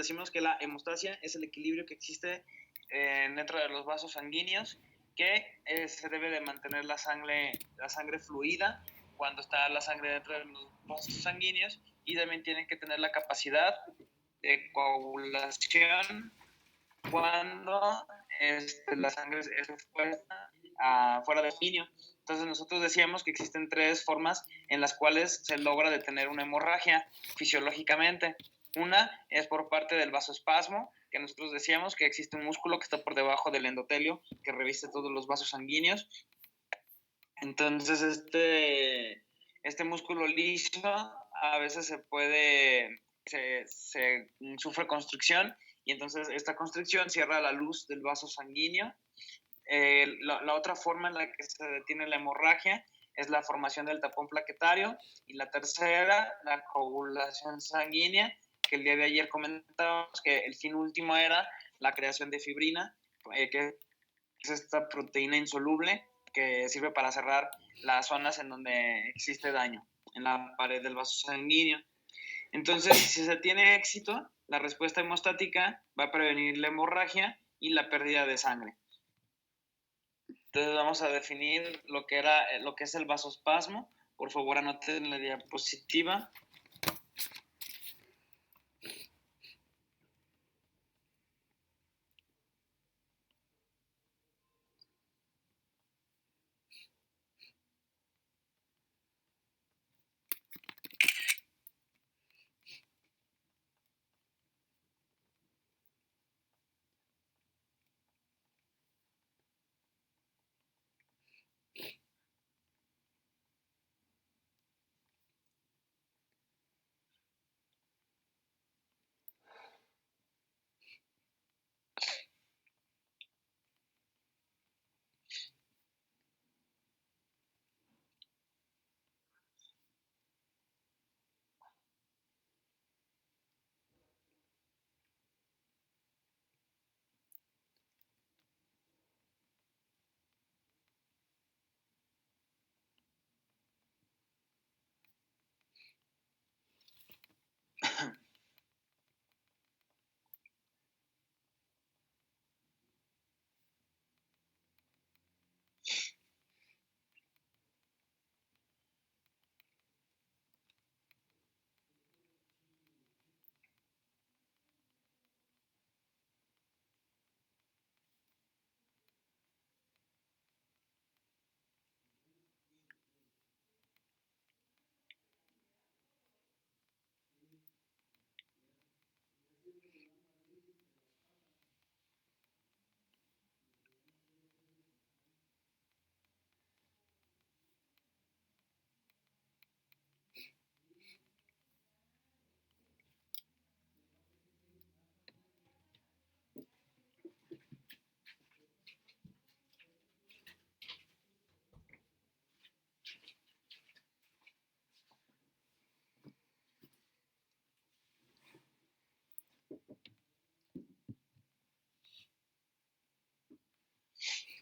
decimos que la hemostasia es el equilibrio que existe dentro de los vasos sanguíneos, que se debe de mantener la sangre fluida cuando está la sangre dentro de los vasos sanguíneos, y también tienen que tener la capacidad de coagulación cuando la sangre es expuesta fuera del sanguíneo. Entonces nosotros decíamos que existen 3 formas en las cuales se logra detener una hemorragia fisiológicamente. Una es por parte del vasoespasmo, que nosotros decíamos que existe un músculo que está por debajo del endotelio que reviste todos los vasos sanguíneos. Entonces este músculo liso a veces se sufre constricción, y entonces esta constricción cierra la luz del vaso sanguíneo. La otra forma en la que se detiene la hemorragia es la formación del tapón plaquetario, y la tercera, la coagulación sanguínea, que el día de ayer comentábamos que el fin último era la creación de fibrina, que es esta proteína insoluble que sirve para cerrar las zonas en donde existe daño en la pared del vaso sanguíneo. Entonces, si se tiene éxito, la respuesta hemostática va a prevenir la hemorragia y la pérdida de sangre. Entonces vamos a definir lo que es el vasoespasmo. Por favor, anoten la diapositiva.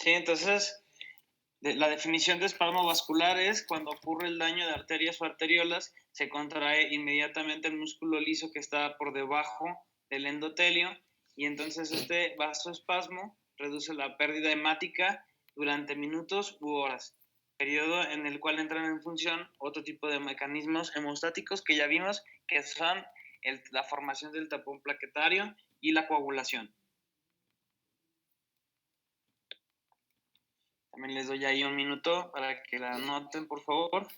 Sí, entonces la definición de espasmo vascular es cuando ocurre el daño de arterias o arteriolas, se contrae inmediatamente el músculo liso que está por debajo del endotelio, y entonces este vasoespasmo reduce la pérdida hemática durante minutos u horas, periodo en el cual entran en función otro tipo de mecanismos hemostáticos que ya vimos, que son la formación del tapón plaquetario y la coagulación. También les doy ahí un minuto para que la anoten, por favor.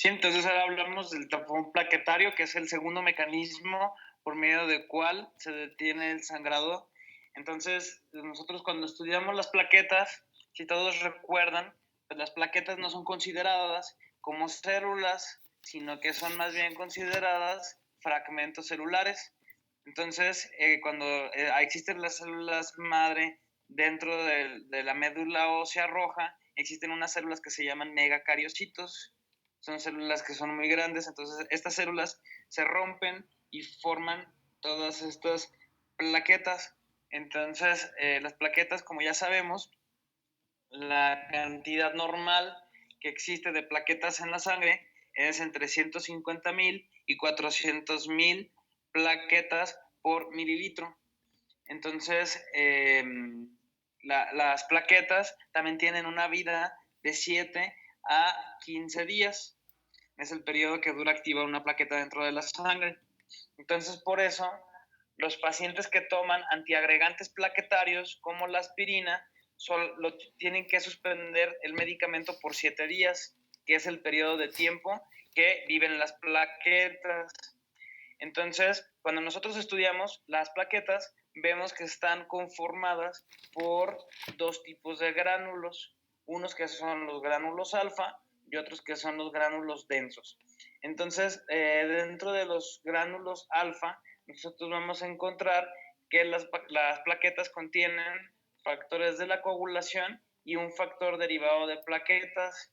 Sí, entonces ahora hablamos del tapón plaquetario, que es el segundo mecanismo por medio del cual se detiene el sangrado. Entonces, nosotros cuando estudiamos las plaquetas, si todos recuerdan, pues las plaquetas no son consideradas como células, sino que son más bien consideradas fragmentos celulares. Entonces, cuando existen las células madre dentro de la médula ósea roja, existen unas células que se llaman megacariocitos. Son células que son muy grandes, entonces estas células se rompen y forman todas estas plaquetas. Entonces, las plaquetas, como ya sabemos, la cantidad normal que existe de plaquetas en la sangre es entre 150,000 y 400,000 plaquetas por mililitro. Entonces, las plaquetas también tienen una vida de 7 a 15 días. Es el periodo que dura activar una plaqueta dentro de la sangre. Entonces, por eso, los pacientes que toman antiagregantes plaquetarios como la aspirina tienen que suspender el medicamento por 7 días, que es el periodo de tiempo que viven las plaquetas. Entonces, cuando nosotros estudiamos las plaquetas, vemos que están conformadas por dos tipos de gránulos, unos que son los gránulos alfa y otros que son los gránulos densos. Entonces, dentro de los gránulos alfa, nosotros vamos a encontrar que las plaquetas contienen factores de la coagulación y un factor derivado de plaquetas,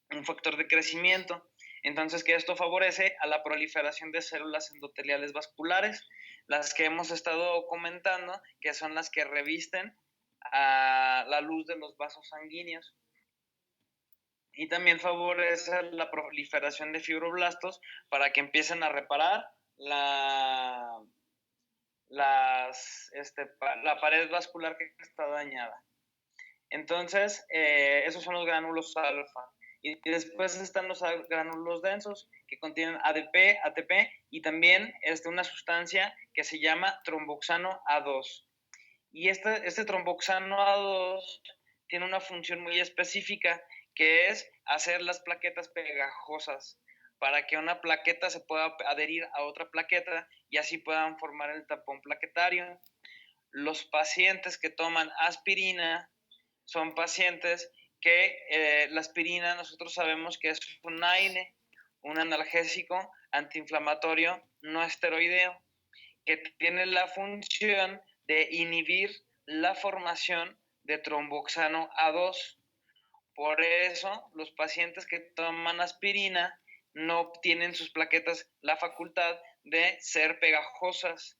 un factor de crecimiento. Entonces, que esto favorece a la proliferación de células endoteliales vasculares, las que hemos estado comentando, que son las que revisten a la luz de los vasos sanguíneos. Y también favorece la proliferación de fibroblastos para que empiecen a reparar la pared vascular que está dañada. Entonces, esos son los gránulos alfa. Y después están los gránulos densos, que contienen ADP, ATP y también una sustancia que se llama tromboxano A2. Y este tromboxano A2 tiene una función muy específica, que es hacer las plaquetas pegajosas, para que una plaqueta se pueda adherir a otra plaqueta y así puedan formar el tapón plaquetario. Los pacientes que toman aspirina son pacientes que la aspirina nosotros sabemos que es un AINE, un analgésico antiinflamatorio no esteroideo, que tiene la función de inhibir la formación de tromboxano A2. Por eso, los pacientes que toman aspirina no tienen sus plaquetas la facultad de ser pegajosas,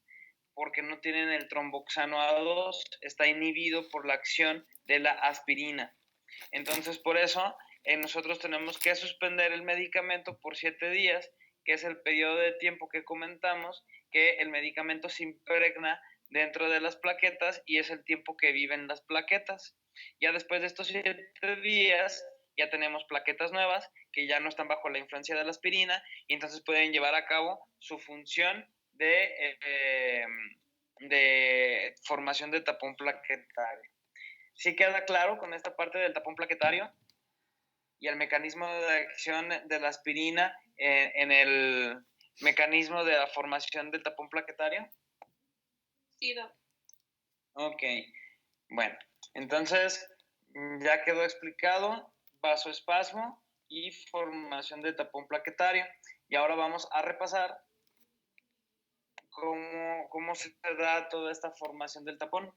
porque no tienen el tromboxano A2, está inhibido por la acción de la aspirina. Entonces, por eso, nosotros tenemos que suspender el medicamento por 7 días, que es el periodo de tiempo que comentamos, que el medicamento se impregna dentro de las plaquetas y es el tiempo que viven las plaquetas. Ya después de estos 7 días, ya tenemos plaquetas nuevas que ya no están bajo la influencia de la aspirina y entonces pueden llevar a cabo su función de formación de tapón plaquetario. ¿Sí queda claro con esta parte del tapón plaquetario y el mecanismo de acción de la aspirina en el mecanismo de la formación del tapón plaquetario? Sí, no. Ok, bueno, entonces ya quedó explicado vasoespasmo y formación de tapón plaquetario. Y ahora vamos a repasar cómo se da toda esta formación del tapón.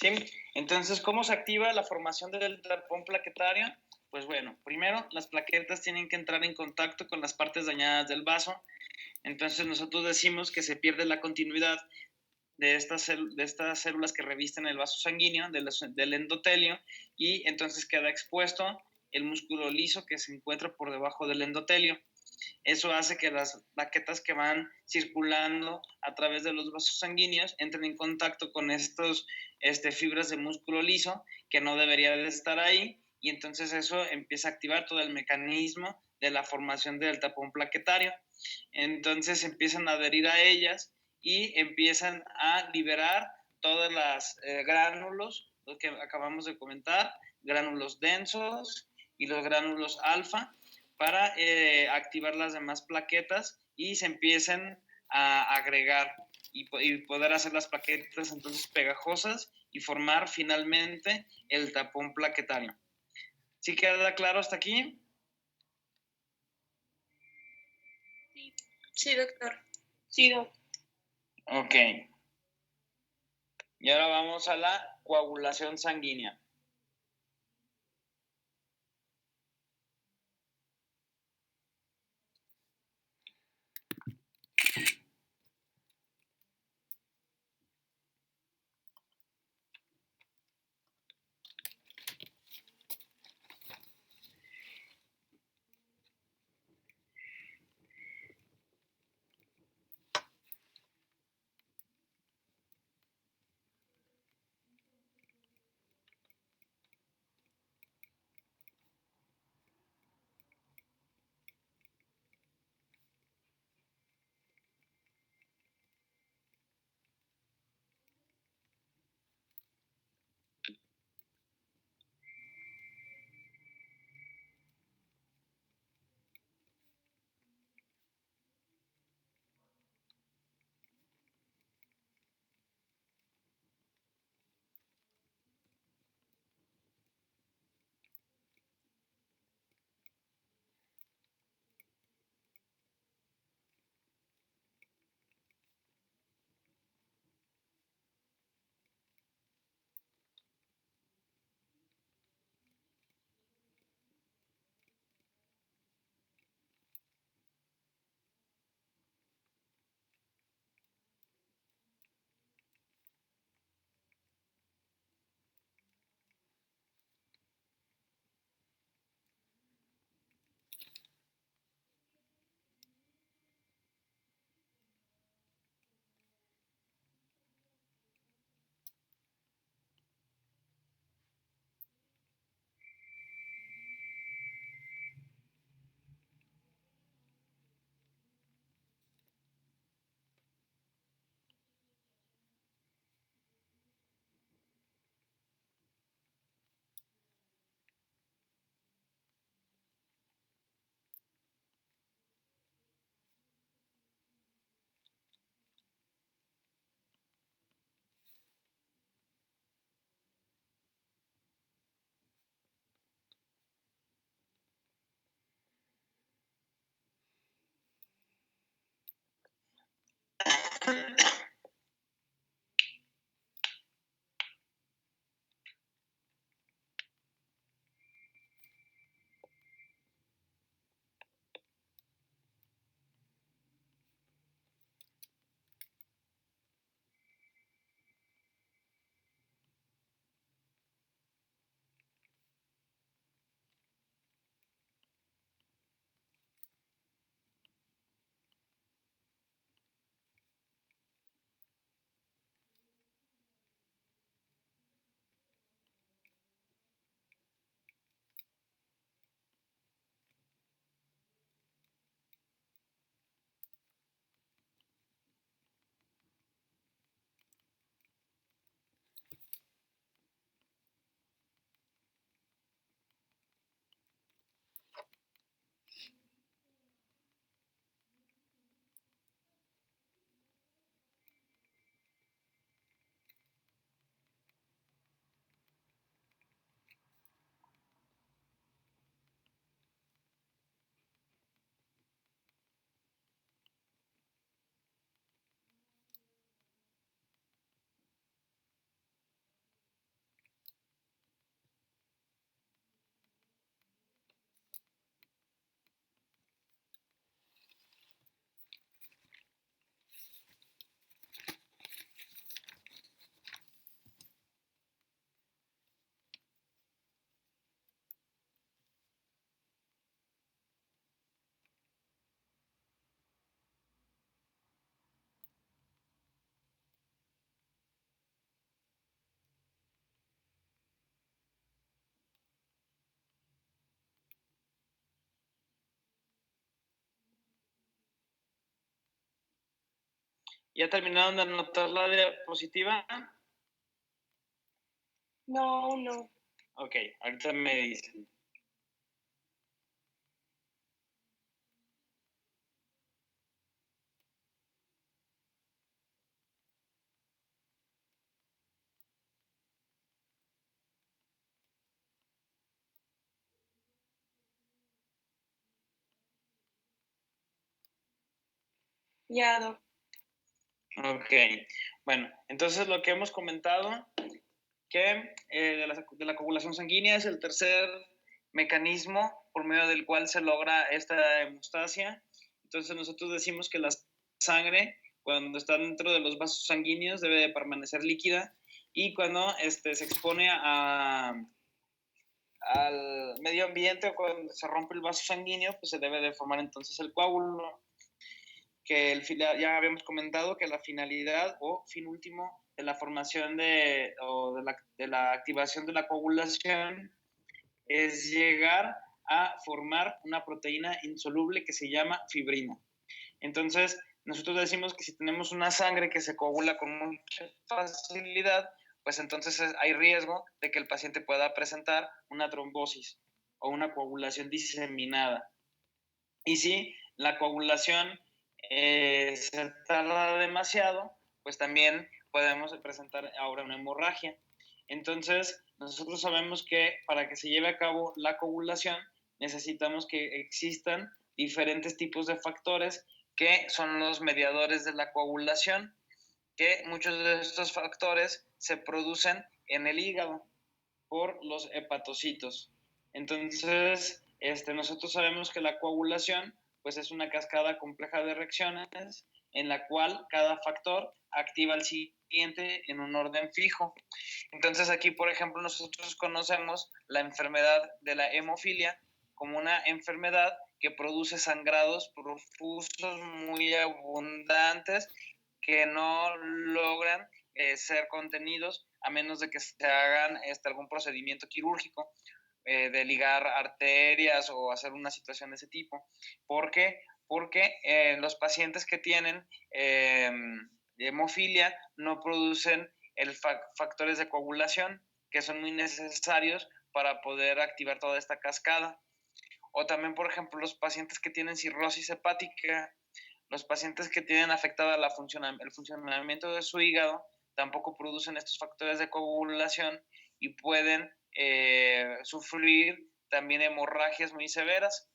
¿Sí? Entonces, ¿cómo se activa la formación del tapón plaquetario? Pues bueno, primero las plaquetas tienen que entrar en contacto con las partes dañadas del vaso. Entonces nosotros decimos que se pierde la continuidad de estas células que revisten el vaso sanguíneo, del endotelio, y entonces queda expuesto el músculo liso que se encuentra por debajo del endotelio. Eso hace que las plaquetas que van circulando a través de los vasos sanguíneos entren en contacto con estos fibras de músculo liso que no debería de estar ahí, y entonces eso empieza a activar todo el mecanismo de la formación del tapón plaquetario. Entonces empiezan a adherir a ellas y empiezan a liberar todas las gránulos, los que acabamos de comentar, gránulos densos y los gránulos alfa, para activar las demás plaquetas y se empiecen a agregar y poder hacer las plaquetas entonces pegajosas y formar finalmente el tapón plaquetario. ¿Sí queda claro hasta aquí? Sí, doctor. Sí, doctor. Ok. Y ahora vamos a la coagulación sanguínea. ¿Ya terminaron de anotar la diapositiva? No. Ok, ahorita me dicen. Ya, Doc. Ok, bueno, entonces lo que hemos comentado, que de la coagulación sanguínea es el tercer mecanismo por medio del cual se logra esta hemostasia. Entonces nosotros decimos que la sangre, cuando está dentro de los vasos sanguíneos, debe de permanecer líquida, y cuando se expone al medio ambiente o cuando se rompe el vaso sanguíneo, pues se debe de formar entonces el coágulo, que ya habíamos comentado que la finalidad o fin último de la formación de la activación de la coagulación es llegar a formar una proteína insoluble que se llama fibrina. Entonces, nosotros decimos que si tenemos una sangre que se coagula con mucha facilidad, pues entonces hay riesgo de que el paciente pueda presentar una trombosis o una coagulación diseminada. Y si la coagulación se tarda demasiado, pues también podemos presentar ahora una hemorragia. Entonces, nosotros sabemos que para que se lleve a cabo la coagulación, necesitamos que existan diferentes tipos de factores que son los mediadores de la coagulación, que muchos de estos factores se producen en el hígado por los hepatocitos. Entonces, nosotros sabemos que la coagulación pues es una cascada compleja de reacciones en la cual cada factor activa al siguiente en un orden fijo. Entonces aquí, por ejemplo, nosotros conocemos la enfermedad de la hemofilia como una enfermedad que produce sangrados profusos muy abundantes que no logran ser contenidos a menos de que se hagan algún procedimiento quirúrgico de ligar arterias o hacer una situación de ese tipo. ¿Por qué? Porque los pacientes que tienen hemofilia no producen factores de coagulación que son muy necesarios para poder activar toda esta cascada. O también, por ejemplo, los pacientes que tienen cirrosis hepática, los pacientes que tienen afectada el funcionamiento de su hígado, tampoco producen estos factores de coagulación y pueden sufrir también hemorragias muy severas.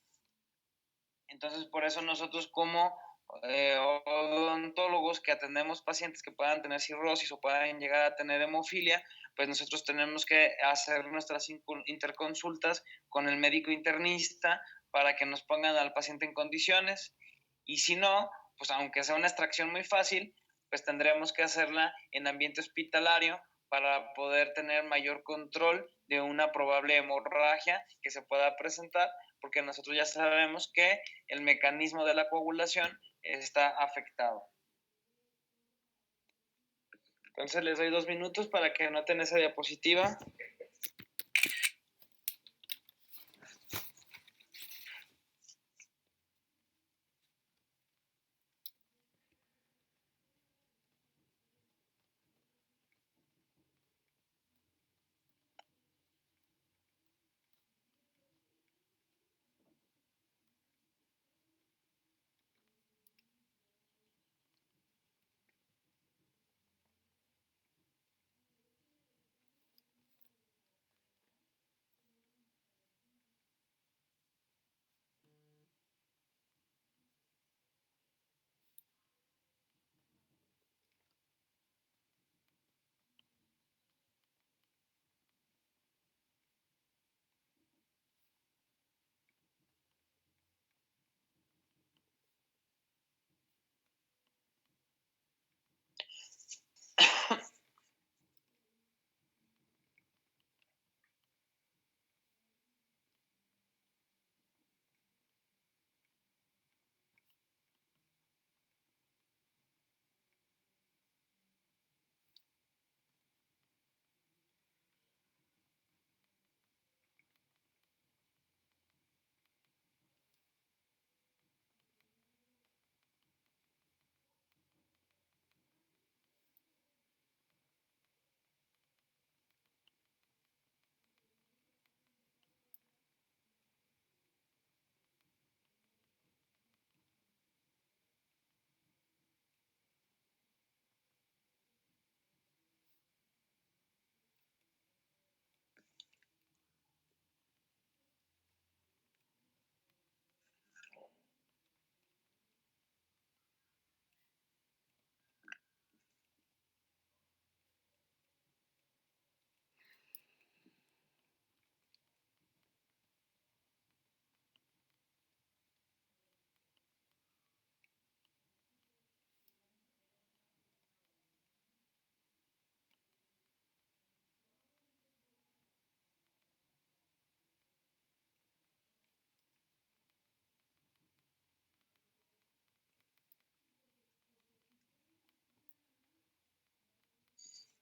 Entonces, por eso nosotros como odontólogos que atendemos pacientes que puedan tener cirrosis o puedan llegar a tener hemofilia, pues nosotros tenemos que hacer nuestras interconsultas con el médico internista para que nos pongan al paciente en condiciones. Y si no, pues aunque sea una extracción muy fácil, pues tendremos que hacerla en ambiente hospitalario para poder tener mayor control de una probable hemorragia que se pueda presentar, porque nosotros ya sabemos que el mecanismo de la coagulación está afectado. Entonces les doy 2 minutos para que anoten esa diapositiva.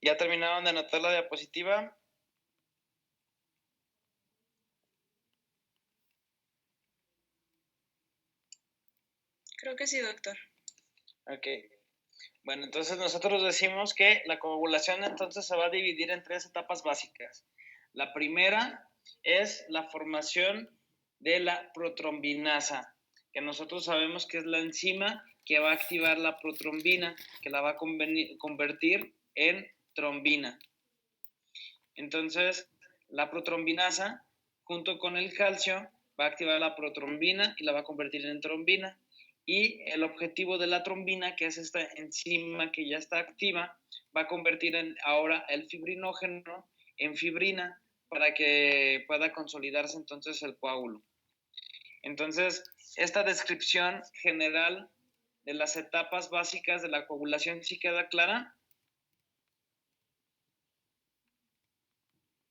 ¿Ya terminaron de anotar la diapositiva? Creo que sí, doctor. Ok. Bueno, entonces nosotros decimos que la coagulación entonces se va a dividir en 3 etapas básicas. La primera es la formación de la protrombinasa, que nosotros sabemos que es la enzima que va a activar la protrombina, que la va a convertir en trombina. Entonces, la protrombinasa, junto con el calcio, va a activar la protrombina y la va a convertir en trombina. Y el objetivo de la trombina, que es esta enzima que ya está activa, va a convertir ahora el fibrinógeno en fibrina para que pueda consolidarse entonces el coágulo. Entonces, esta descripción general de las etapas básicas de la coagulación, ¿sí queda clara?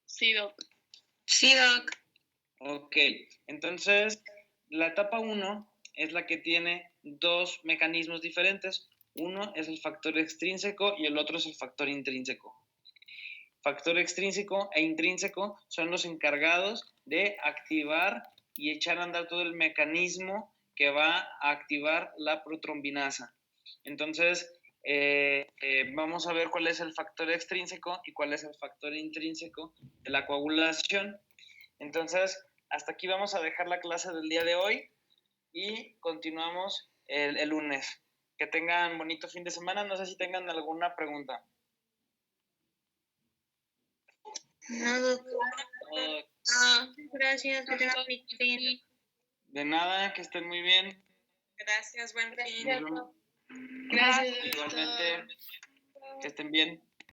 Sí, doc. Sí, doc. Ok, entonces la etapa 1 es la que tiene 2 mecanismos diferentes. Uno es el factor extrínseco y el otro es el factor intrínseco. Factor extrínseco e intrínseco son los encargados de activar y echar a andar todo el mecanismo que va a activar la protrombinasa. Entonces, vamos a ver cuál es el factor extrínseco y cuál es el factor intrínseco de la coagulación. Entonces, hasta aquí vamos a dejar la clase del día de hoy y continuamos el lunes. Que tengan bonito fin de semana. No sé si tengan alguna pregunta. No, doctor. No, gracias, que tengan bonito fin. De nada, que estén muy bien. Gracias, buen fin. Gracias. Gracias. Igualmente, que estén bien.